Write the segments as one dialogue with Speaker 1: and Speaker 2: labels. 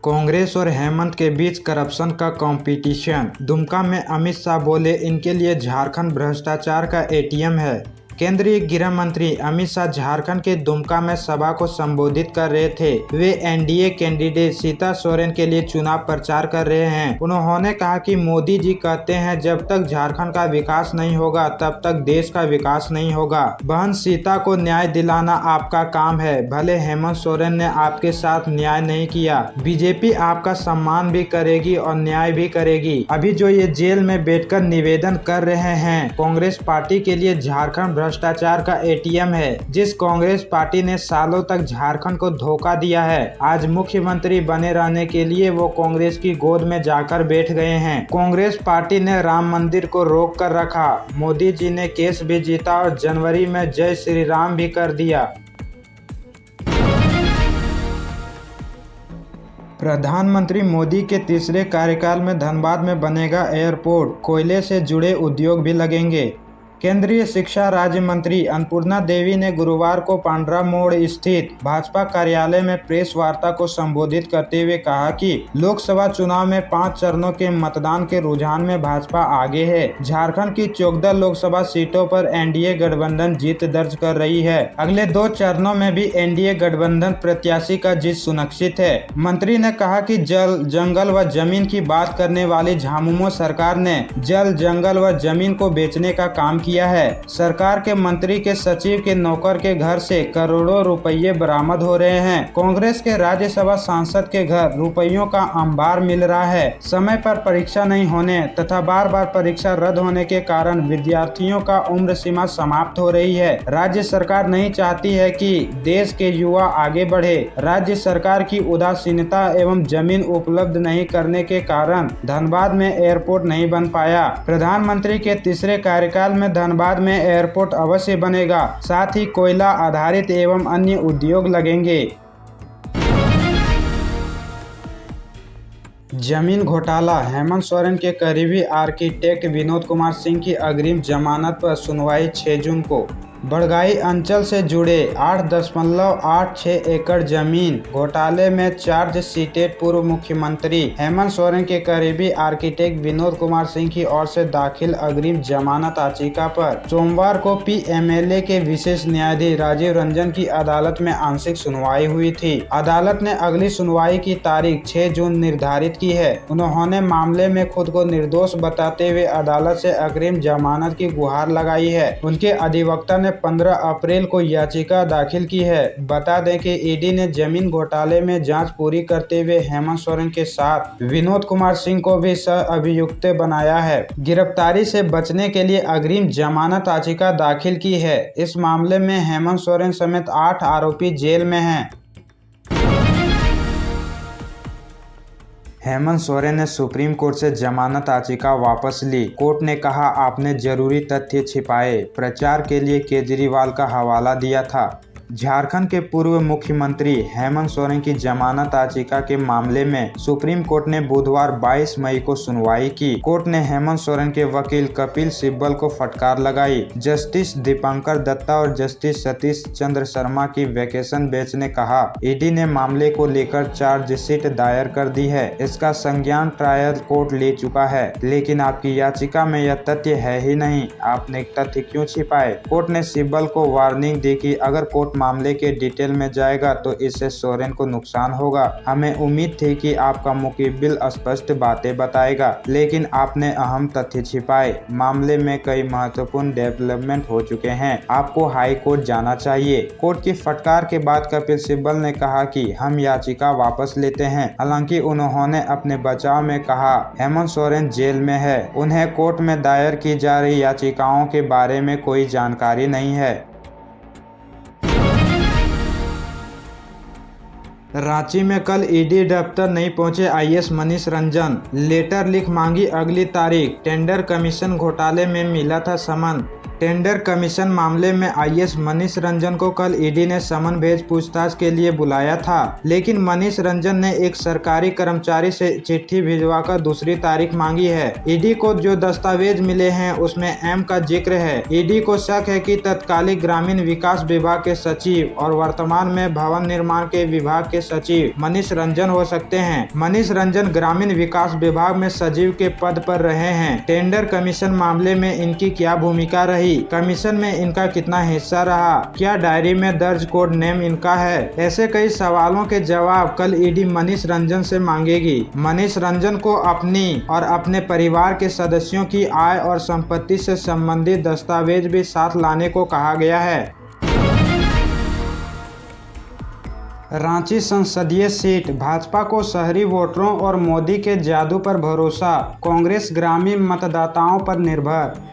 Speaker 1: कांग्रेस और हेमंत के बीच करप्शन का कंपटीशन। दुमका में अमित शाह बोले, इनके लिए झारखंड भ्रष्टाचार का एटीएम है। केंद्रीय गृह मंत्री अमित शाह झारखंड के दुमका में सभा को संबोधित कर रहे थे। वे एनडीए कैंडिडेट सीता सोरेन के लिए चुनाव प्रचार कर रहे हैं। उन्होंने कहा कि मोदी जी कहते हैं, जब तक झारखंड का विकास नहीं होगा तब तक देश का विकास नहीं होगा। बहन सीता को न्याय दिलाना आपका काम है, भले हेमंत सोरेन ने आपके साथ न्याय नहीं किया। बीजेपी आपका सम्मान भी करेगी और न्याय भी करेगी। अभी जो ये जेल में बैठकर निवेदन कर रहे हैं, कांग्रेस पार्टी के लिए झारखंड भ्रष्टाचार का एटीएम है। जिस कांग्रेस पार्टी ने सालों तक झारखंड को धोखा दिया है, आज मुख्यमंत्री बने रहने के लिए वो कांग्रेस की गोद में जाकर बैठ गए हैं। कांग्रेस पार्टी ने राम मंदिर को रोक कर रखा, मोदी जी ने केस भी जीता और जनवरी में जय श्री राम भी कर दिया। प्रधानमंत्री मोदी के तीसरे कार्यकाल में धनबाद में बनेगा एयरपोर्ट, कोयले से जुड़े उद्योग भी लगेंगे। केंद्रीय शिक्षा राज्य मंत्री अन्नपूर्णा देवी ने गुरुवार को पांड्रा मोड़ स्थित भाजपा कार्यालय में प्रेस वार्ता को संबोधित करते हुए कहा कि लोकसभा चुनाव में 5 चरणों के मतदान के रुझान में भाजपा आगे है। झारखंड की 14 लोकसभा सीटों पर एनडीए गठबंधन जीत दर्ज कर रही है। अगले 2 चरणों में भी एनडीए गठबंधन प्रत्याशी का जीत सुनिश्चित है। मंत्री ने कहा कि जल, जंगल व जमीन की बात करने वाली झामुमो सरकार ने जल, जंगल व जमीन को बेचने का काम किया है। सरकार के मंत्री के सचिव के नौकर के घर से करोड़ों रुपये बरामद हो रहे हैं। कांग्रेस के राज्यसभा सांसद के घर रुपयों का अंबार मिल रहा है। समय पर परीक्षा नहीं होने तथा बार बार परीक्षा रद्द होने के कारण विद्यार्थियों का उम्र सीमा समाप्त हो रही है। राज्य सरकार नहीं चाहती है कि देश के युवा आगे बढ़े। राज्य सरकार की उदासीनता एवं जमीन उपलब्ध नहीं करने के कारण धनबाद में एयरपोर्ट नहीं बन पाया। प्रधानमंत्री के तीसरे कार्यकाल में धनबाद में एयरपोर्ट अवश्य बनेगा, साथ ही कोयला आधारित एवं अन्य उद्योग लगेंगे। जमीन घोटाला, हेमंत सोरेन के करीबी आर्किटेक्ट विनोद कुमार सिंह की अग्रिम जमानत पर सुनवाई 6 जून को। बड़गाई अंचल से जुड़े 8.86 एकड़ जमीन घोटाले में चार्जशीटेड पूर्व मुख्यमंत्री हेमंत सोरेन के करीबी आर्किटेक्ट विनोद कुमार सिंह की ओर से दाखिल अग्रिम जमानत याचिका पर सोमवार को पीएमएलए के विशेष न्यायाधीश राजीव रंजन की अदालत में आंशिक सुनवाई हुई थी। अदालत ने अगली सुनवाई की तारीख 6 जून निर्धारित की है। उन्होंने मामले में खुद को निर्दोष बताते हुए अदालत से अग्रिम जमानत की गुहार लगाई है। उनके अधिवक्ता ने 15 अप्रैल को याचिका दाखिल की है। बता दें कि ईडी ने जमीन घोटाले में जांच पूरी करते हुए हेमंत सोरेन के साथ विनोद कुमार सिंह को भी सह अभियुक्त बनाया है। गिरफ्तारी से बचने के लिए अग्रिम जमानत याचिका दाखिल की है। इस मामले में हेमंत सोरेन समेत 8 आरोपी जेल में हैं। हेमंत सोरेन ने सुप्रीम कोर्ट से जमानत याचिका वापस ली। कोर्ट ने कहा, आपने जरूरी तथ्य छिपाए, प्रचार के लिए केजरीवाल का हवाला दिया था। झारखंड के पूर्व मुख्यमंत्री हेमंत सोरेन की जमानत याचिका के मामले में सुप्रीम कोर्ट ने बुधवार 22 मई को सुनवाई की। कोर्ट ने हेमंत सोरेन के वकील कपिल सिब्बल को फटकार लगाई। जस्टिस दीपंकर दत्ता और जस्टिस सतीश चंद्र शर्मा की वेकेशन बेंच ने कहा, ईडी ने मामले को लेकर चार्जशीट दायर कर दी है। इसका संज्ञान ट्रायल कोर्ट ले चुका है, लेकिन आपकी याचिका में यह तथ्य है ही नहीं। आपने तथ्य क्यों छिपाए? कोर्ट ने सिब्बल को वार्निंग दी कि अगर कोर्ट मामले के डिटेल में जाएगा तो इससे सोरेन को नुकसान होगा। हमें उम्मीद थी कि आपका मुकीबिल स्पष्ट बातें बताएगा, लेकिन आपने अहम तथ्य छिपाए। मामले में कई महत्वपूर्ण डेवलपमेंट हो चुके हैं। आपको हाई कोर्ट जाना चाहिए। कोर्ट की फटकार के बाद कपिल सिब्बल ने कहा कि हम याचिका वापस लेते हैं। हालांकि उन्होंने अपने बचाव में कहा, हेमंत सोरेन जेल में है। उन्हें कोर्ट में दायर की जा रही याचिकाओं के बारे में कोई जानकारी नहीं है। रांची में कल ईडी दफ्तर नहीं पहुंचे आईएएस मनीष रंजन। लेटर लिख मांगी अगली तारीख। टेंडर कमीशन घोटाले में मिला था समन। टेंडर कमीशन मामले में आईएएस मनीष रंजन को कल ईडी ने समन भेज पूछताछ के लिए बुलाया था, लेकिन मनीष रंजन ने एक सरकारी कर्मचारी से चिट्ठी भिजवाकर दूसरी तारीख मांगी है। ईडी को जो दस्तावेज मिले हैं उसमें एम का जिक्र है। ईडी को शक है कि तत्कालीन ग्रामीण विकास विभाग के सचिव और वर्तमान में भवन निर्माण के विभाग के सचिव मनीष रंजन हो सकते हैं। मनीष रंजन ग्रामीण विकास विभाग में सचिव के पद पर रहे हैं। टेंडर कमीशन मामले में इनकी क्या भूमिका रही, कमीशन में इनका कितना हिस्सा रहा, क्या डायरी में दर्ज कोड नेम इनका है, ऐसे कई सवालों के जवाब कल ईडी मनीष रंजन से मांगेगी। मनीष रंजन को अपनी और अपने परिवार के सदस्यों की आय और संपत्ति से संबंधित दस्तावेज भी साथ लाने को कहा गया है। रांची संसदीय सीट, भाजपा को शहरी वोटरों और मोदी के जादू पर भरोसा, कांग्रेस ग्रामीण मतदाताओं पर निर्भर।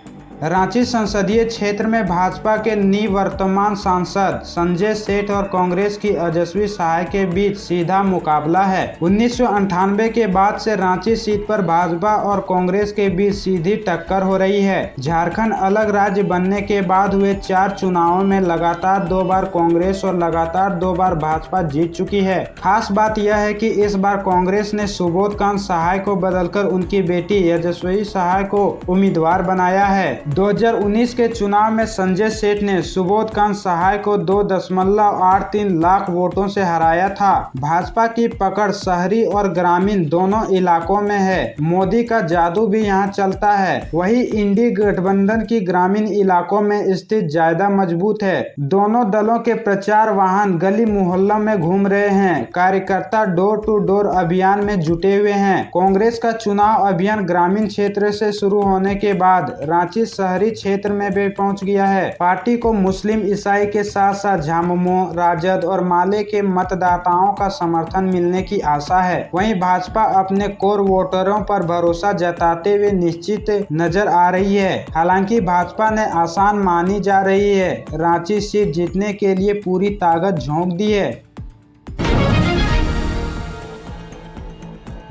Speaker 1: रांची संसदीय क्षेत्र में भाजपा के निवर्तमान सांसद संजय सेठ और कांग्रेस की ओजस्वी सहाय के बीच सीधा मुकाबला है। 1998 के बाद से रांची सीट पर भाजपा और कांग्रेस के बीच सीधी टक्कर हो रही है। झारखंड अलग राज्य बनने के बाद हुए 4 चुनावों में लगातार 2 बार कांग्रेस और लगातार 2 बार भाजपा जीत चुकी है। खास बात यह है कि इस बार कांग्रेस ने सुबोध कांत सहाय को बदलकर उनकी बेटी ओजस्वी सहाय को उम्मीदवार बनाया है। 2019 के चुनाव में संजय सेठ ने सुबोध कांत सहाय को 2.83 लाख वोटों से हराया था। भाजपा की पकड़ शहरी और ग्रामीण दोनों इलाकों में है। मोदी का जादू भी यहां चलता है। वही इंडी गठबंधन की ग्रामीण इलाकों में स्थिति ज्यादा मजबूत है। दोनों दलों के प्रचार वाहन गली मोहल्लों में घूम रहे हैं। कार्यकर्ता डोर टू डोर अभियान में जुटे हुए हैं। कांग्रेस का चुनाव अभियान ग्रामीण क्षेत्र से शुरू होने के बाद रांची शहरी क्षेत्र में भी पहुंच गया है। पार्टी को मुस्लिम ईसाई के साथ साथ झामुमो, राजद और माले के मतदाताओं का समर्थन मिलने की आशा है। वहीं भाजपा अपने कोर वोटरों पर भरोसा जताते हुए निश्चित नजर आ रही है। हालांकि भाजपा ने आसान मानी जा रही है। रांची सीट जीतने के लिए पूरी ताकत झोंक दी है।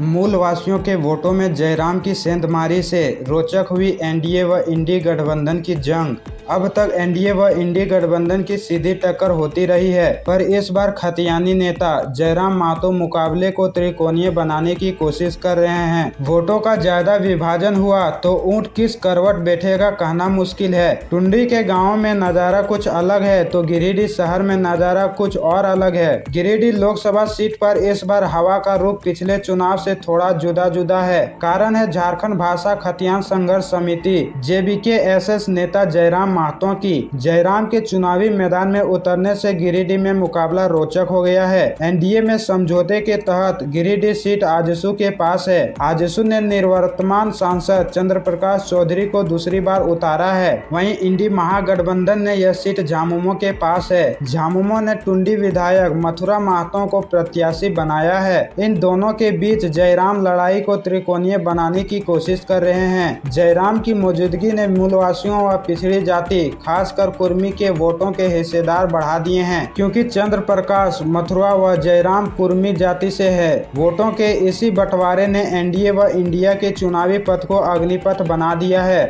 Speaker 1: मूलवासियों के वोटों में जयराम की सेंधमारी से रोचक हुई एनडीए व इंडी गठबंधन की जंग। अब तक एनडीए व इंडी गठबंधन की सीधी टक्कर होती रही है, पर इस बार खतियानी नेता जयराम महतो मुकाबले को त्रिकोणीय बनाने की कोशिश कर रहे हैं। वोटों का ज्यादा विभाजन हुआ तो ऊंट किस करवट बैठेगा कहना मुश्किल है। टुंडी के गाँव में नजारा कुछ अलग है तो गिरिडीह शहर में नजारा कुछ और अलग है। गिरिडीह लोकसभा सीट पर इस बार हवा का रुख पिछले चुनाव से थोड़ा जुदा जुदा है। कारण है झारखंड भाषा खतियान संघर्ष समिति JBK-SS नेता जयराम महतो की। जयराम के चुनावी मैदान में उतरने से गिरिडीह में मुकाबला रोचक हो गया है। एनडीए में समझौते के तहत गिरिडीह सीट आजसू के पास है। आजसू ने निवर्तमान सांसद चंद्र प्रकाश चौधरी को दूसरी बार उतारा है। वहीं इंडी महागठबंधन ने यह सीट झामुमो के पास है। झामुमो ने टुंडी विधायक मथुरा महतो को प्रत्याशी बनाया है। इन दोनों के बीच जयराम लड़ाई को त्रिकोणीय बनाने की कोशिश कर रहे हैं। जयराम की मौजूदगी ने मूलवासियों व पिछड़ी जाति खासकर कुर्मी के वोटों के हिस्सेदार बढ़ा दिए हैं, क्योंकि चंद्र प्रकाश मथुरा व जयराम कुर्मी जाति से है। वोटों के इसी बंटवारे ने एनडीए व इंडिया के चुनावी पथ को अग्निपथ बना दिया है।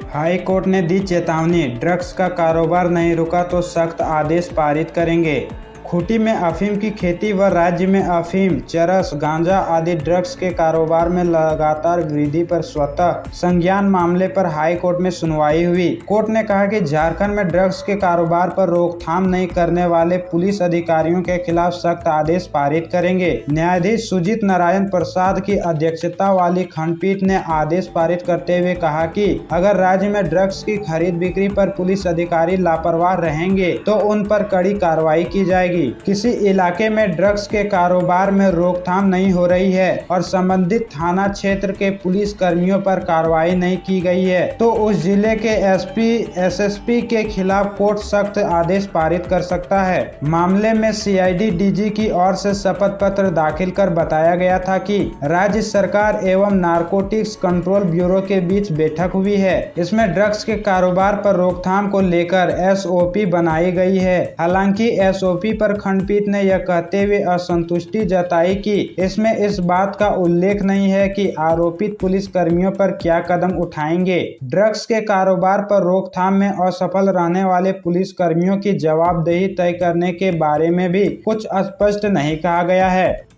Speaker 1: हाई कोर्ट ने दी चेतावनी, ड्रग्स का कारोबार नहीं रुका तो सख्त आदेश पारित करेंगे। खूंटी में अफीम की खेती व राज्य में अफीम, चरस, गांजा आदि ड्रग्स के कारोबार में लगातार वृद्धि पर स्वतः संज्ञान मामले पर हाई कोर्ट में सुनवाई हुई। कोर्ट ने कहा कि झारखंड में ड्रग्स के कारोबार पर रोकथाम नहीं करने वाले पुलिस अधिकारियों के खिलाफ सख्त आदेश पारित करेंगे। न्यायाधीश सुजीत नारायण प्रसाद की अध्यक्षता वाली खंडपीठ ने आदेश पारित करते हुए कहा कि अगर राज्य में ड्रग्स की खरीद बिक्री पर पुलिस अधिकारी लापरवाह रहेंगे तो उन पर कड़ी कार्रवाई की जाएगी। किसी इलाके में ड्रग्स के कारोबार में रोकथाम नहीं हो रही है और संबंधित थाना क्षेत्र के पुलिस कर्मियों पर कार्रवाई नहीं की गई है तो उस जिले के एसपी एसएसपी के खिलाफ कोर्ट सख्त आदेश पारित कर सकता है। मामले में सीआईडी डीजी की ओर से शपथ पत्र दाखिल कर बताया गया था कि राज्य सरकार एवं नारकोटिक्स कंट्रोल ब्यूरो के बीच बैठक हुई है। इसमें ड्रग्स के कारोबार पर रोकथाम को लेकर SOP बनाई गई है। हालांकि SOP पर पर खंडपीठ ने यह कहते हुए असंतुष्टि जताई कि इसमें इस बात का उल्लेख नहीं है कि आरोपित पुलिस कर्मियों पर क्या कदम उठाएंगे। ड्रग्स के कारोबार पर रोकथाम में असफल रहने वाले पुलिस कर्मियों की जवाबदेही तय करने के बारे में भी कुछ स्पष्ट नहीं कहा गया है।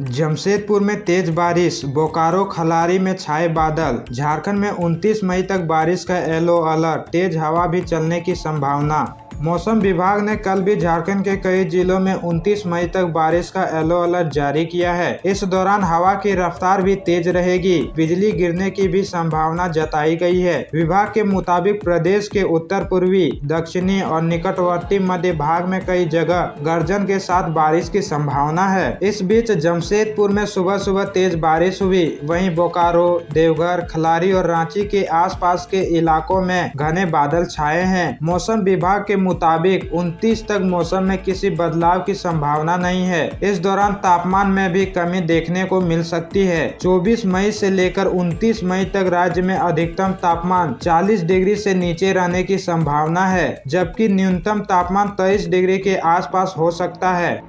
Speaker 1: जमशेदपुर में तेज बारिश, बोकारो खलारी में छाए बादल। झारखंड में 29 मई तक बारिश का येलो अलर्ट, तेज हवा भी चलने की संभावना। मौसम विभाग ने कल भी झारखंड के कई जिलों में 29 मई तक बारिश का येलो अलर्ट जारी किया है। इस दौरान हवा की रफ्तार भी तेज रहेगी, बिजली गिरने की भी संभावना जताई गई है। विभाग के मुताबिक प्रदेश के उत्तर पूर्वी, दक्षिणी और निकटवर्ती मध्य भाग में कई जगह गर्जन के साथ बारिश की संभावना है। इस बीच जमशेदपुर में सुबह सुबह तेज बारिश हुई। वहीं बोकारो, देवघर, खलारी और रांची के आसपास के इलाकों में घने बादल छाए हैं। मौसम विभाग के मुताबिक 29 तक मौसम में किसी बदलाव की संभावना नहीं है। इस दौरान तापमान में भी कमी देखने को मिल सकती है। 24 मई से लेकर 29 मई तक राज्य में अधिकतम तापमान 40 डिग्री से नीचे रहने की संभावना है, जबकि न्यूनतम तापमान 23 डिग्री के आसपास हो सकता है।